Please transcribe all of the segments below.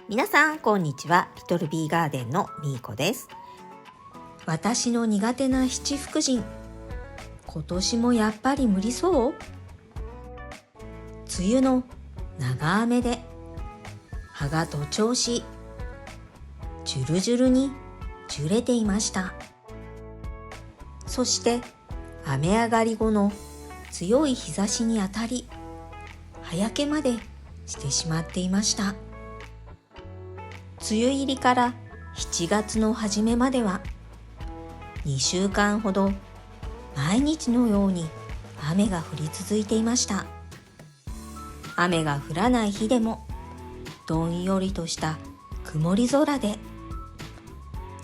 皆さんこんにちは。リトルビーガーデンのみーこです。私の苦手な七福神、今年もやっぱり無理そう？梅雨の長雨で葉が徒長し、ジュルジュルにじゅれていました。そして雨上がり後の強い日差しに当たり、葉焼けまでしてしまっていました。梅雨入りから7月の初めまでは2週間ほど毎日のように雨が降り続いていました。雨が降らない日でもどんよりとした曇り空で、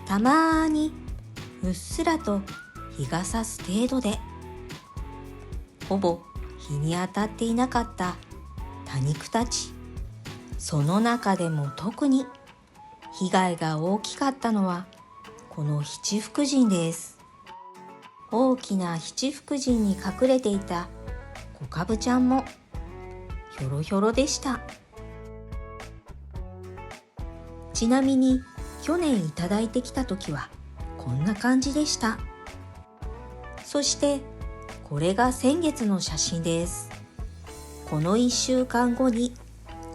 たまにうっすらと日が差す程度で、ほぼ日に当たっていなかった多肉たち。その中でも特に被害が大きかったのはこの七福神です。大きな七福神に隠れていた小かぶちゃんもひょろひょろでした。ちなみに去年いただいてきた時はこんな感じでした。そしてこれが先月の写真です。この1週間後に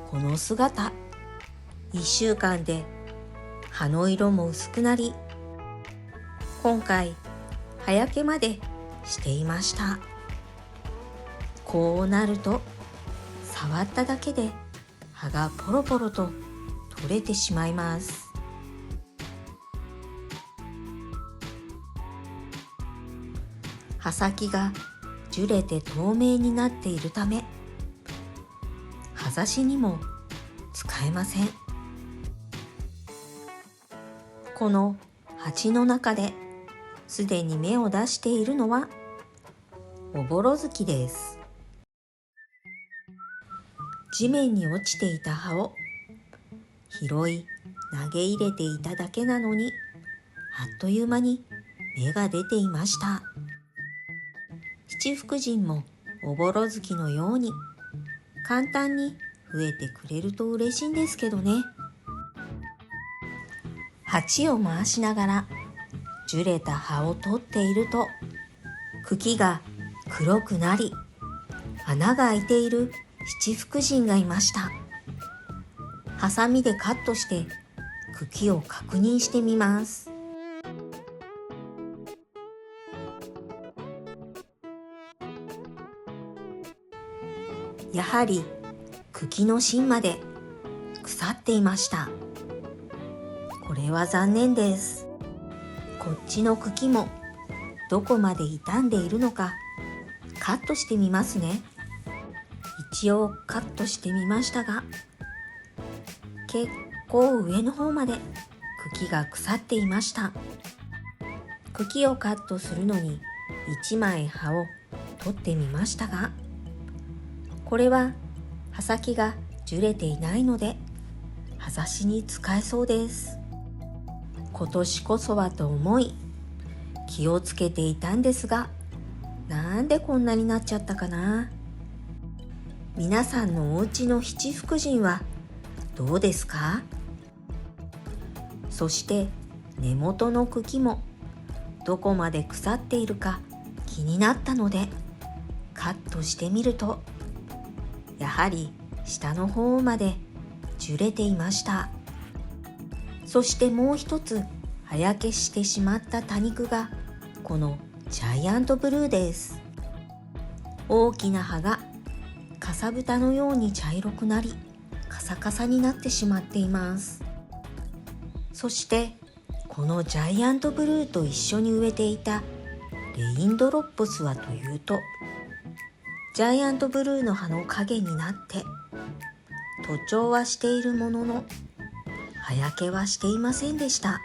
この姿。1週間で葉の色も薄くなり、今回葉焼けまでしていました。こうなると触っただけで葉がポロポロと取れてしまいます。葉先がじゅれて透明になっているため、葉ざしにも使えません。この鉢の中ですでに芽を出しているのはおぼろ月です。地面に落ちていた葉を拾い投げ入れていただけなのに、あっという間に芽が出ていました。七福神もおぼろ月のように簡単に増えてくれると嬉しいんですけどね。鉢を回しながらじゅれた葉を取っていると、茎が黒くなり穴が開いている七福神がいました。ハサミでカットして茎を確認してみます。やはり茎の芯まで腐っていました。これは残念です。こっちの茎もどこまで傷んでいるのかカットしてみますね。一応カットしてみましたが、結構上の方まで茎が腐っていました。茎をカットするのに1枚葉を取ってみましたが、これは葉先がじゅれていないので葉ざしに使えそうです。今年こそはと思い気をつけていたんですが、なんでこんなになっちゃったかな。皆さんのお家の七福神はどうですか？そして根元の茎もどこまで腐っているか気になったのでカットしてみると、やはり下の方までじゅれていました。そしてもう一つ葉焼けしてしまった多肉がこのジャイアントブルーです。大きな葉がかさぶたのように茶色くなりカサカサになってしまっています。そしてこのジャイアントブルーと一緒に植えていたレインドロップスはというと、ジャイアントブルーの葉の影になって徒長はしているものの葉焼けはしていませんでした。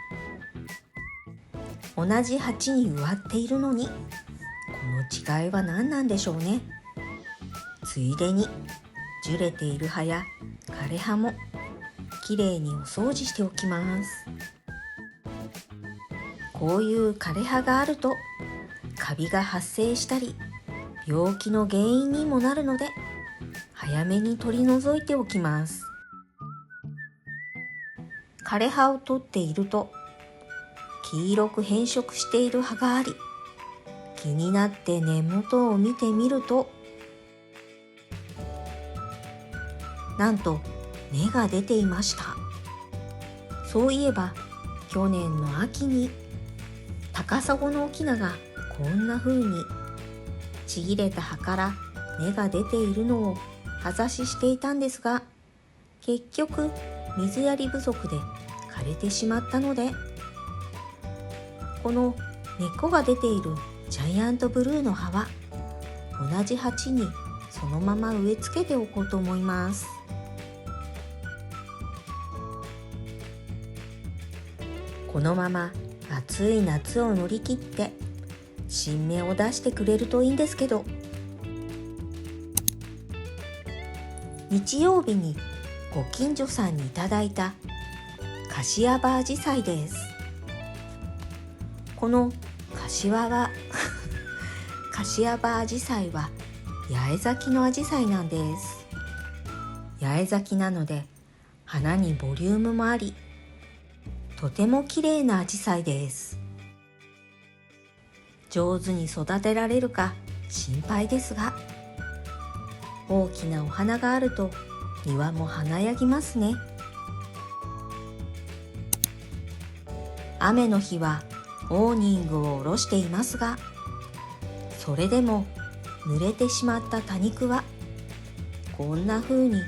同じ鉢に植わっているのにこの違いは何なんでしょうね。ついでにじゅれている葉や枯れ葉もきれいにお掃除しておきます。こういう枯れ葉があるとカビが発生したり病気の原因にもなるので早めに取り除いておきます。枯れ葉を取っていると黄色く変色している葉があり、気になって根元を見てみると、なんと芽が出ていました。そういえば去年の秋に高砂の翁がこんな風にちぎれた葉から芽が出ているのを葉ざししていたんですが、結局水やり不足で枯れてしまったので、この根っこが出ているジャイアントブルーの葉は同じ鉢にそのまま植え付けておこうと思います。このまま暑い夏を乗り切って新芽を出してくれるといいんですけど、日曜日にご近所さんにいただいたカシワバアジサイです。このカシワバアジサイは八重咲きのアジサイなんです。八重咲きなので花にボリュームもあり、とても綺麗なアジサイです。上手に育てられるか心配ですが、大きなお花があると庭も華やぎますね。雨の日はオーニングを下ろしていますが、それでも濡れてしまった多肉はこんな風に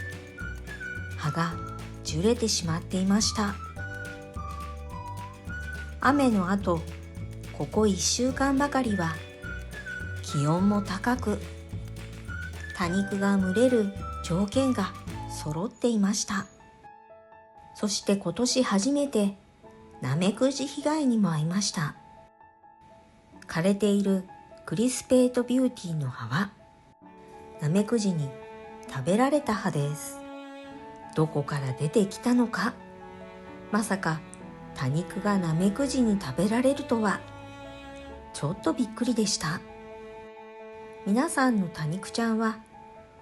葉がじゅれてしまっていました。雨の後、ここ1週間ばかりは気温も高く、多肉が蒸れる条件が揃っていました。そして今年初めてナメクジ被害にも遭いました。枯れているクリスペートビューティーの葉はナメクジに食べられた葉です。どこから出てきたのか、まさか多肉がナメクジに食べられるとは、ちょっとびっくりでした。皆さんの多肉ちゃんは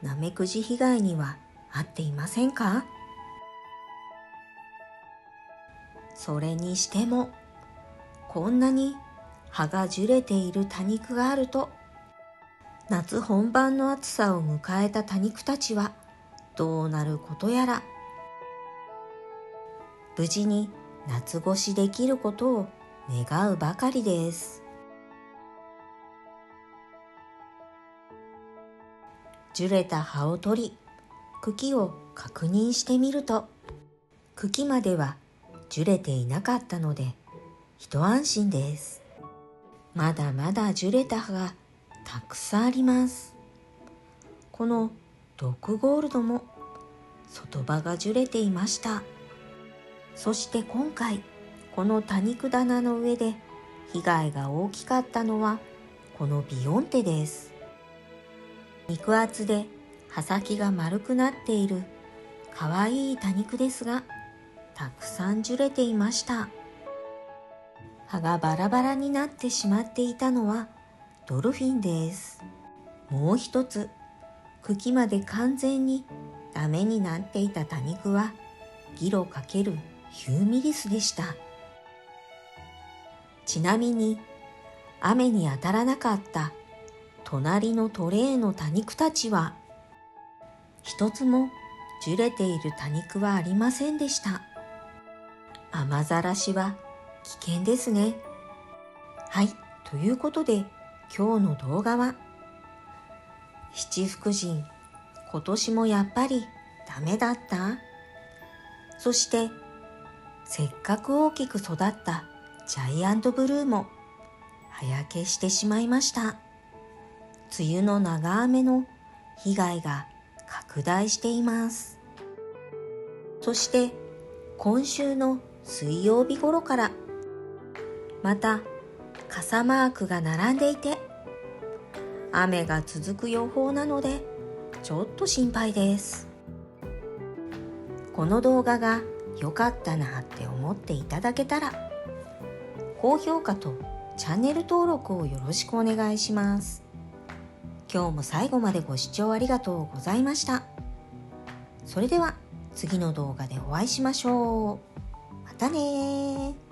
ナメクジ被害には遭っていませんか？それにしても、こんなに葉がじゅれている多肉があると、夏本番の暑さを迎えた多肉たちはどうなることやら。無事に夏越しできることを願うばかりです。じゅれた葉を取り、茎を確認してみると、茎まではじゅれていなかったので一安心です。まだまだじゅれた葉がたくさんあります。このドッグゴールドも外葉がじゅれていました。そして今回、この多肉棚の上で被害が大きかったのはこのビヨンテです。肉厚で葉先が丸くなっているかわいい多肉ですが、たくさんじゅれていました。葉がバラバラになってしまっていたのはドルフィンです。もう一つ、茎まで完全にダメになっていた多肉はギロ×ヒューミリスでした。ちなみに雨に当たらなかった隣のトレーの多肉たちは一つもじゅれている多肉はありませんでした。雨ざらしは危険ですね。はい、ということで今日の動画は、七福神、今年もやっぱりダメだった？そしてせっかく大きく育ったジャイアントブルーも葉焼けしてしまいました。梅雨の長雨の被害が拡大しています。そして今週の水曜日頃からまた傘マークが並んでいて、雨が続く予報なのでちょっと心配です。この動画が良かったなって思っていただけたら、高評価とチャンネル登録をよろしくお願いします。今日も最後までご視聴ありがとうございました。それでは次の動画でお会いしましょう。またねー。